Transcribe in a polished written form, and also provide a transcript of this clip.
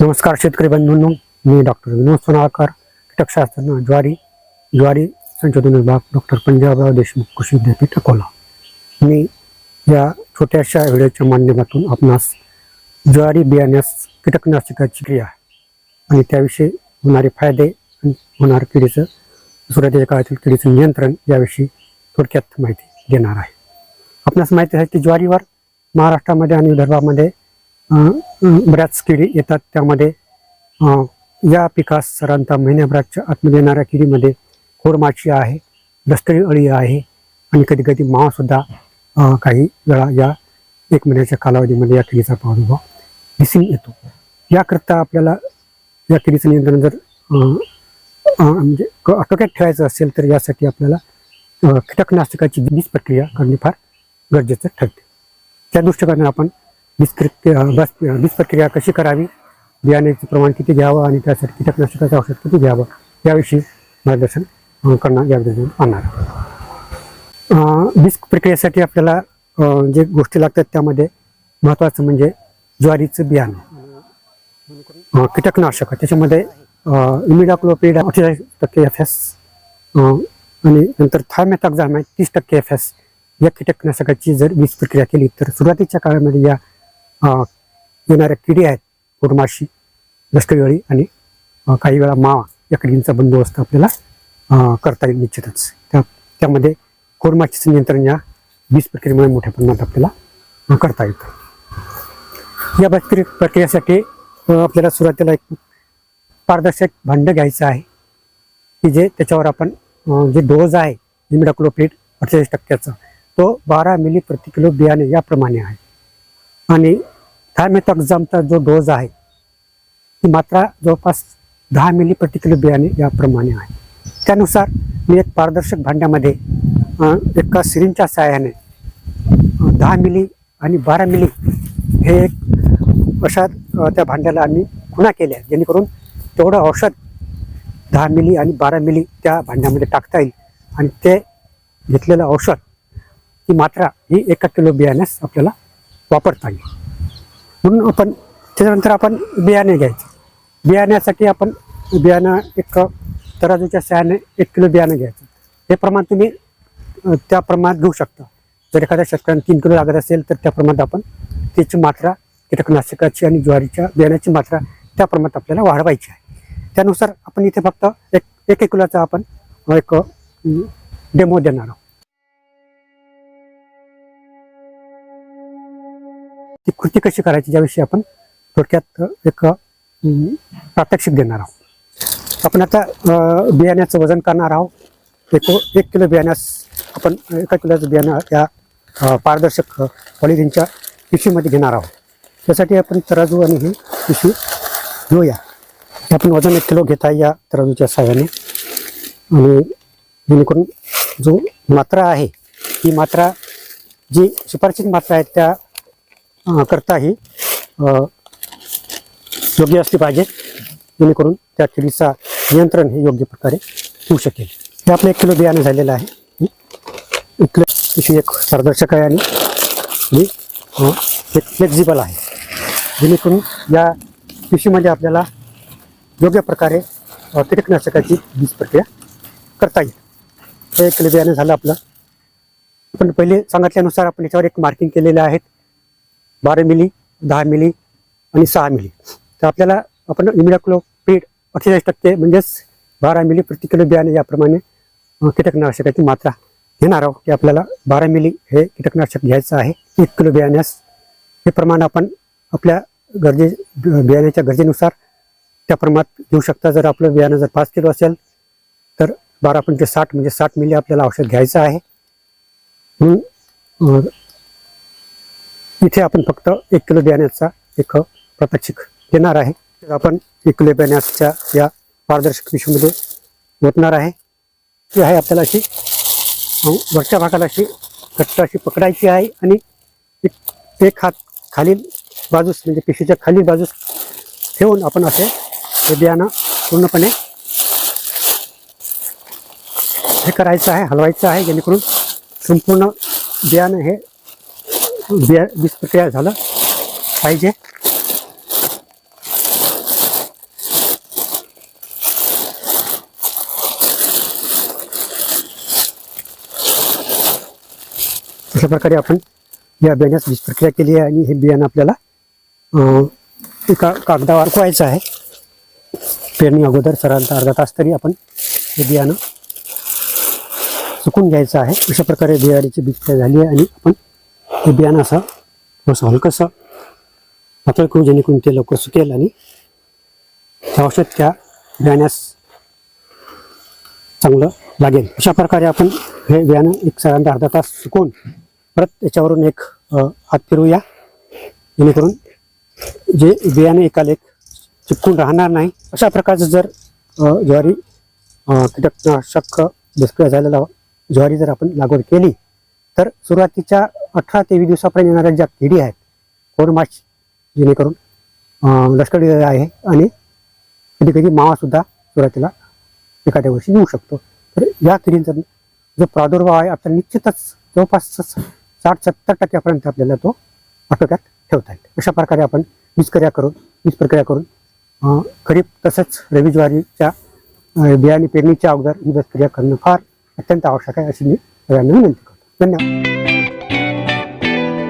नमस्कार शेतकरी बंधूंनो, मी डॉक्टर विनोद सोनाळकर, कीटकशास्त्रज्ञ, ज्वारी संशोधन विभाग, डॉक्टर पंजाबराव देशमुख कृषी विद्यापीठ अकोला. मी या छोट्याशा व्हिडिओच्या माध्यमातून आपणास ज्वारी बियाण्यास कीटकनाशकाची क्रिया आणि त्याविषयी होणारे फायदे आणि होणारे किडीचं सुरुवातीच्या काळातील किडीचं नियंत्रण याविषयी थोडक्यात माहिती देणार आहे. आपणास माहिती आहे की ज्वारीवर महाराष्ट्रामध्ये आणि विदर्भामध्ये बऱ्याच किडी येतात. त्यामध्ये या पिकास साधारणतः महिन्याभराच्या आतमध्ये येणाऱ्या किडीमध्ये खोरमाची आहे, लष्करी अळी आहे आणि कधी कधी मावासुद्धा काही वेळा या एक महिन्याच्या कालावधीमध्ये या किडीचा प्रादुर्भाव दिसून येतो. याकरता आपल्याला या किडीचं नियंत्रण जर म्हणजे आटोक्यात ठेवायचं असेल तर यासाठी आपल्याला कीटकनाशकाची बीज प्रक्रिया करणे फार गरजेचं ठरते. त्या दृष्टिकोनाने आपण बीज प्रक्रिया कशी करावी, बियाण्याचे प्रमाण किती घ्यावं आणि त्यासाठी कीटकनाशकाचं औषध किती घ्यावं याविषयी मार्गदर्शन करणं या व्हिडिओ आणणार. बीज प्रक्रियेसाठी आपल्याला जे गोष्टी लागतात त्यामध्ये महत्त्वाचं म्हणजे ज्वारीचं बियाणं, कीटकनाशक त्याच्यामध्ये इमिडाक्लोप्रिड 48% FS आणि नंतर थायमेथॉक्झामाइड 30% FS या कीटकनाशकाची जर बीज प्रक्रिया केली तर सुरुवातीच्या काळामध्ये या येणाऱ्या किडी आहेत, खोरमाशी, लष्करी अळी आणि काही वेळा मावा या किडींचा बंदोबस्त आपल्याला करता येईल निश्चितच. त्यामध्ये खोरमाशीचं नियंत्रण या बीज प्रक्रियेमुळे मोठ्या प्रमाणात आपल्याला करता येतं. या बीज प्रक्रियेसाठी आपल्याला सुरुवातीला एक पारदर्शक भांडं घ्यायचं आहे की जे त्याच्यावर आपण जे डोज आहे इमिडाक्लोप्रिड 48% तो 12 मिली प्रति किलो बियाणे याप्रमाणे आहे आणि थायमेथॉक्झामचा जो डोज आहे ती मात्रा जवळपास 10 मिली प्रति किलो बियाणे याप्रमाणे आहे. त्यानुसार मी एक पारदर्शक भांड्यामध्ये एका सिरिंजच्या सहाय्याने 10 मिली आणि 12 मिली हे एक अशा त्या भांड्याला आम्ही खुणा केल्या जेणेकरून तेवढं औषध 10 मिली आणि 12 मिली त्या भांड्यामध्ये टाकता येईल आणि ते घेतलेलं औषध ती मात्रा ही 1 किलो बियाण्यास आपल्याला वापरता येईल. म्हणून आपण त्याच्यानंतर आपण बियाणे घ्यायचं. बियाण्यासाठी आपण बियाणं एक तराजूच्या सहाय्याने 1 किलो बियाणं घ्यायचं. हे प्रमाण तुम्ही त्या प्रमाणात घेऊ शकता. जर एखाद्या शेतकऱ्याने 3 किलो लागत असेल तर त्या प्रमाणात आपण त्याची मात्रा कीटकनाशकाची आणि ज्वारीच्या बियाण्याची मात्रा त्या प्रमाणात आपल्याला वाढवायची आहे. त्यानुसार आपण इथे फक्त एक किलोचा आपण एक डेमो देणार आहोत. ती कृती कशी करायची याविषयी आपण थोडक्यात एक प्रात्यक्षिक देणार आहोत. आपण आता बियाण्याचं वजन करणार आहोत. 1 किलो बियाण्यास आपण 1 किलोचं बियाणं या पारदर्शक पॉलिथिनच्या पिशवीमध्ये घेणार आहोत. त्यासाठी आपण तराजू आणि ही पिशवी घेऊया. आपण वजन 1 किलो घेता या तराजूच्या सहाय्याने आणि जेणेकरून जो मात्रा आहे ही मात्रा जी शिफारशीची मात्रा आहे त्या करता ही योग्य असली पाहिजे जेणेकरून त्या किडीचा नियंत्रण हे योग्य प्रकारे होऊ शकेल. हे आपलं 1 किलो बियाणं झालेलं आहे. 1 किलो पिशवी एक पारदर्शक आहे आणि ही एक फ्लेक्झिबल आहे जेणेकरून या पिशवीमध्ये आपल्याला योग्य प्रकारे कीटकनाशकाची बीज प्रक्रिया करता येईल. हे 1 किलो बियाणं झालं आपलं. आपण पहिले सांगितल्यानुसार आपण याच्यावर एक मार्किंग केलेले आहेत 12 मिली, 10 मिली आणि 6 मिली. तर आपल्याला आपण इमिडाक्लोप्रिड 48% म्हणजेच 12 मिली प्रति किलो बियाणे याप्रमाणे कीटकनाशकाची मात्रा घेणार आहोत की आपल्याला 12 मिली हे कीटकनाशक घ्यायचं आहे 1 किलो बियाण्यास. हे प्रमाण आपण आपल्या बियाण्याच्या गरजेनुसार त्या प्रमाणात घेऊ शकता. जर आपलं बियाणं जर 5 किलो असेल तर 12×60 म्हणजे 60 मिली आपल्याला औषध घ्यायचं आहे. म्हणून इथे आपण फक्त 1 किलो बियाण्याचा एक प्रात्यक्षिक देणार आहे. आपण 1 किलो बियाण्याच्या या पारदर्शक पिशवीमध्ये ओतणार आहे. ती आहे आपल्याला अशी वरच्या भागाला अशी घट्ट अशी पकडायची आहे आणि एक हात खालील बाजूस म्हणजे पिशवीच्या खालील बाजूस ठेवून आपण असे हे बियाणं पूर्णपणे हे करायचं आहे, हलवायचं आहे जेणेकरून संपूर्ण बियाणं हे बीज प्रक्रिया झालं पाहिजे. अशा प्रकारे आपण या बियाण्यास बीज प्रक्रिया केली आहे आणि हे बियाणं आपल्याला एका कागदावर सुकवायचं आहे. पेरणी अगोदर साधारणतः अर्धा तास तरी आपण हे बियाणं सुकून घ्यायचं आहे. अशा प्रकारे बियाण्याची बीज तयार झाली आहे आणि आपण हे बियाणं असं थोडंसं हलकंसं पातळ करून जेणेकरून ते लवकर सुकेल आणि औषध त्या बियाण्यास चांगलं लागेल. अशा प्रकारे आपण हे बियाणं एक साधारणतः अर्धा तास सुकवून परत त्याच्यावरून एक हात फिरूया जेणेकरून जे बियाणं एकाला एक चिपकून राहणार नाही. अशा प्रकारचं जर ज्वारी कीटकनाशक निष्क्रिय झालेला ज्वारी जर आपण लागवड केली तर सुरुवातीच्या 18 ते 20 दिवसापर्यंत येणाऱ्या ज्या किडी आहेत कोरमाच जेणेकरून लष्करी आहे आणि कधी कधी मावासुद्धा सुरुवातीला एखाद्या वर्षी येऊ शकतो. तर या किडींचा जो प्रादुर्भाव आहे आता निश्चितच जवळपास 60-70% आपल्याला तो आटोक्यात ठेवता येईल. अशा प्रकारे आपण बीज प्रक्रिया करून खरीप तसंच रवी ज्वारीच्या बियाणे पेरणीच्या अगोदर ही बीज प्रक्रिया करणं फार अत्यंत आवश्यक आहे अशी मी सगळ्यांना विनंती करतो. धन्यवाद.